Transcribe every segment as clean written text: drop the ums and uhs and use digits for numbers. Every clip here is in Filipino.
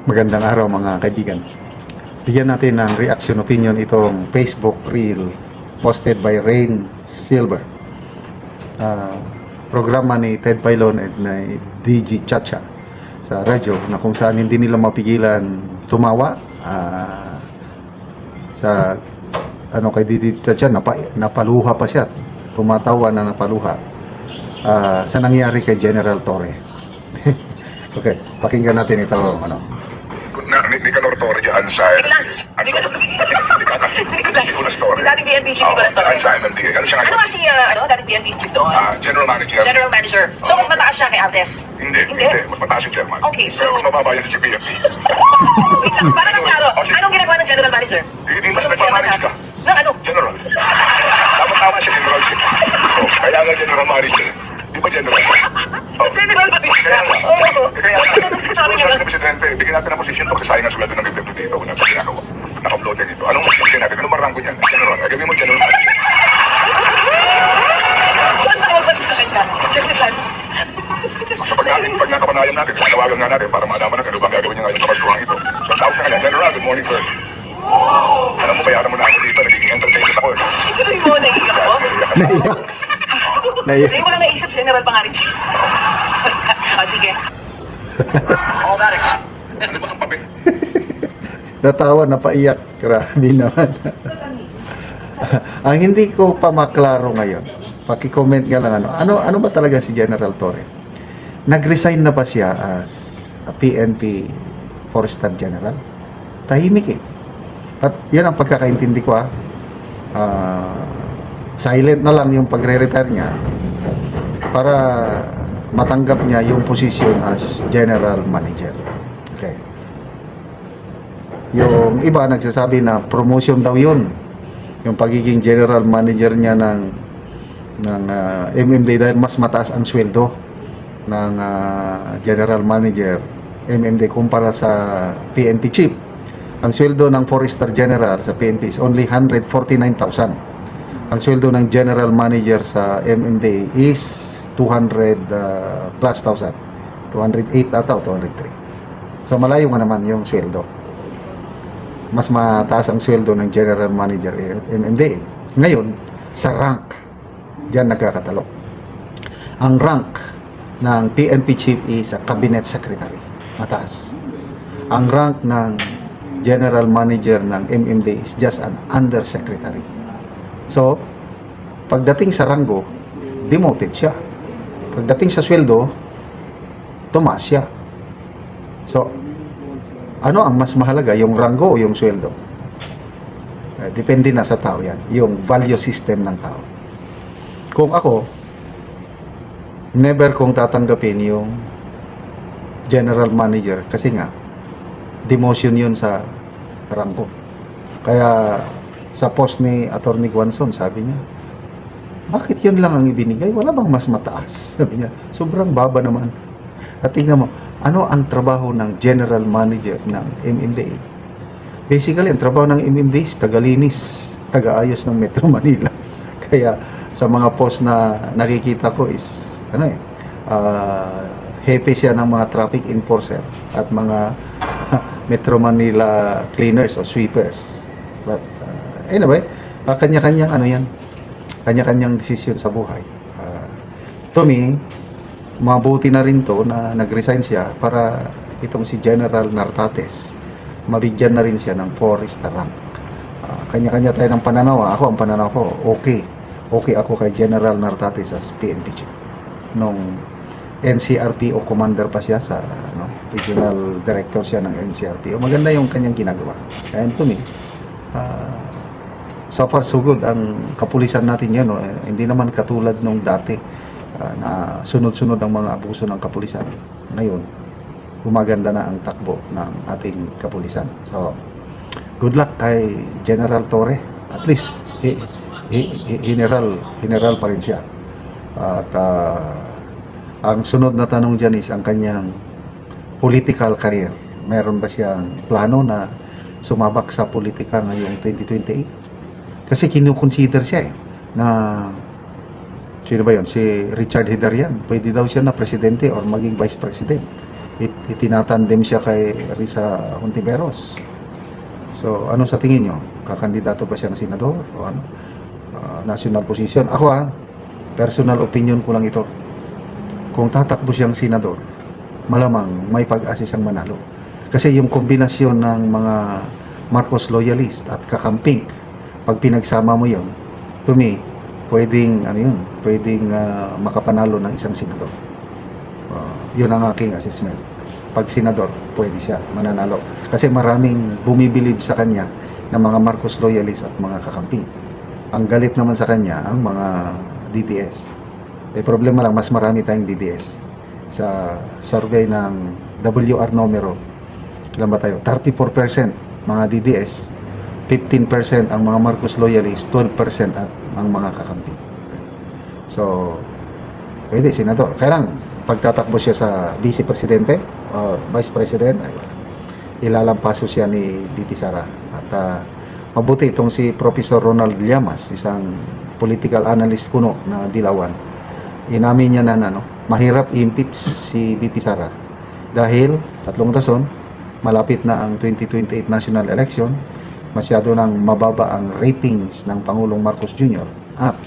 Magandang araw mga kaibigan. Bigyan natin ng reaction opinion itong Facebook reel posted by Rain Silver. Programa ni Ted Filon at ni DG Chacha sa radyo na kung saan hindi nila mapigilan tumawa sa kay DG Chacha, napaluha pa siya. Tumatawa na napaluha sa nangyari kay General Torre. Okay, pakinggan natin ito Nicanor Torre dyan sa... Nicolas! Si Nicolas! Si dating PNP Chief Nicolas Torre. Sa MMDA. Ano siya Ano ngayon? nga si dating PNP Chief doon? General Manager. General Manager. So, mas mataas siya kay Altes? Hindi. Mas mataas yung chairman. Okay, so... Pero mas mababa yan sa GPFP. Wait lang, para lang klaro. Oh, sige. Anong ginagawa ng General Manager? Hindi mas Mas chairman nagmamanage ka. Ng ano? General. Tama siya General siya. Kaya nga General Manager. Di ba General siya? Sa General Manager? Kaya nga. Oo. Kaya nga. Ano sabi Siguro niya? sa Presidente, bigyan natin ang posisyon to kasi sayang ang sweldo ng BBM dito. Una pa ginagawa. Naka-float yan dito. Anong bigyan natin? Anong maranggo niyan? General. Gawin mo General Manager. Saan tawag ba sa kanya? General. So pag nakapanayan natin, tinawagan nga natin para malaman natin ano bang gagawin niya ngayon sa Paskong ito. So tawag sa kanya, General, good morning sir. Alam mo, bayaran mo na ako dito, nagiging entertainment ako. Sabi mo, naiiyak ko? Naiyak. Hindi ko lang naisip, General pa nga rin siya. Sige. All that Ano ba ang papel? Natawa, napaiyak. Grabe naman. Ang hindi ko pa maklaro ngayon, paki-comment nga lang ano ba talaga si General Torre? Nag-resign na ba siya as a PNP Four-Star General? Tahimik eh. At yan ang pagkakaintindi ko silent na lang yung pagre-retire niya para matanggap niya yung posisyon as General Manager. Okay. Yung iba nagsasabi na promotion daw yun. Yung pagiging General Manager niya ng MMD dahil mas mataas ang sweldo ng General Manager MMD kumpara sa PNP Chief. Ang sweldo ng Four-Star General sa PNP is only 149,000. Ang sweldo ng General Manager sa MMD is 200 plus thousand. 208 ata o 203. So malayo nga naman yung sweldo. Mas mataas ang sweldo ng General Manager MMD. Ngayon, sa rank, diyan nagkakatalo. Ang rank ng PNP Chief is a Cabinet Secretary. Mataas. Ang rank ng General Manager ng MMD is just an Undersecretary. So, pagdating sa ranggo, demoted siya. Pagdating sa sweldo, tumaas siya. So, ano ang mas mahalaga, yung ranggo o yung sweldo? Depende na sa tao yan. Yung value system ng tao. Kung ako, never kong tatanggapin yung General Manager kasi nga, demotion yun sa ranggo. Kaya sa post ni Attorney Guanzon, sabi niya, bakit yun lang ang ibinigay? Wala bang mas mataas? Sabi niya, sobrang baba naman. At tingnan mo, ano ang trabaho ng General Manager ng MMDA? Basically, ang trabaho ng MMDA is tagalinis, tagaayos ng Metro Manila. Kaya sa mga post na nakikita ko is, hepe siya ng mga traffic enforcer at mga Metro Manila cleaners o sweepers. But anyway, kanya-kanyang kanya-kanyang desisyon sa buhay. To me, mabuti na rin to na nag-resign siya para itong si General Nartates mabigyan na rin siya ng 4-star rank. Kanya-kanya tayo ng pananaw. Ako, ang pananaw ko, okay ako kay General Nartates as PNP chief. Nung NCRPO commander pa siya sa regional director siya ng NCRPO. Maganda yung kanyang ginagawa. And to me, so far so good ang kapulisan natin yan. Hindi naman katulad nung dati na sunod-sunod ang mga abuso ng kapulisan. Ngayon, gumaganda na ang takbo ng ating kapulisan. So, good luck kay General Torre. At least, general pa rin siya. At ang sunod na tanong dyan is ang kanyang political career. Meron ba siyang plano na sumabak sa politika ngayong 2028? Kasi kinukonsider siya na sino ba yun? Si Richard Hidarian. Pwede daw siya na presidente or maging vice president. itinatandem siya kay Risa Hontiveros. So, ano sa tingin nyo? Kakandidato ba siyang senador? O ano? National position? Ako personal opinion ko lang ito. Kung tatakbo siyang senador, malamang may pag-asa siyang manalo. Kasi yung kombinasyon ng mga Marcos loyalist at kakamping, pag pinagsama mo yun, to me, pwedeng makapanalo ng isang senador. Yun ang aking assessment. Pag senador, pwede siya mananalo. Kasi maraming bumibilib sa kanya ng mga Marcos loyalist at mga kakamping. Ang galit naman sa kanya ang mga DDS. Problema lang, mas marami tayong DDS. Sa survey ng WR numero, ilan ba tayo? 34% mga DDS, 15% ang mga Marcos loyalist, 12% at ang mga kakamping. So, pwede, senador. Kaya lang, pagtatakbo siya sa vice presidente o vice president, ilalampaso siya ni VP Sara. At mabuti itong si Professor Ronald Llamas, isang political analyst kuno na Dilawan. Inamin niya na mahirap i-impeach si VP Sara dahil tatlong rason: malapit na ang 2028 national election, masyado nang mababa ang ratings ng Pangulong Marcos Jr. at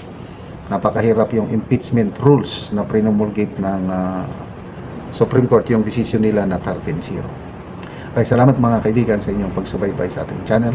napakahirap yung impeachment rules na promulgate ng Supreme Court, yung decision nila na 13-0. Okay, salamat mga kaibigan sa inyong pagsubaybay sa ating channel.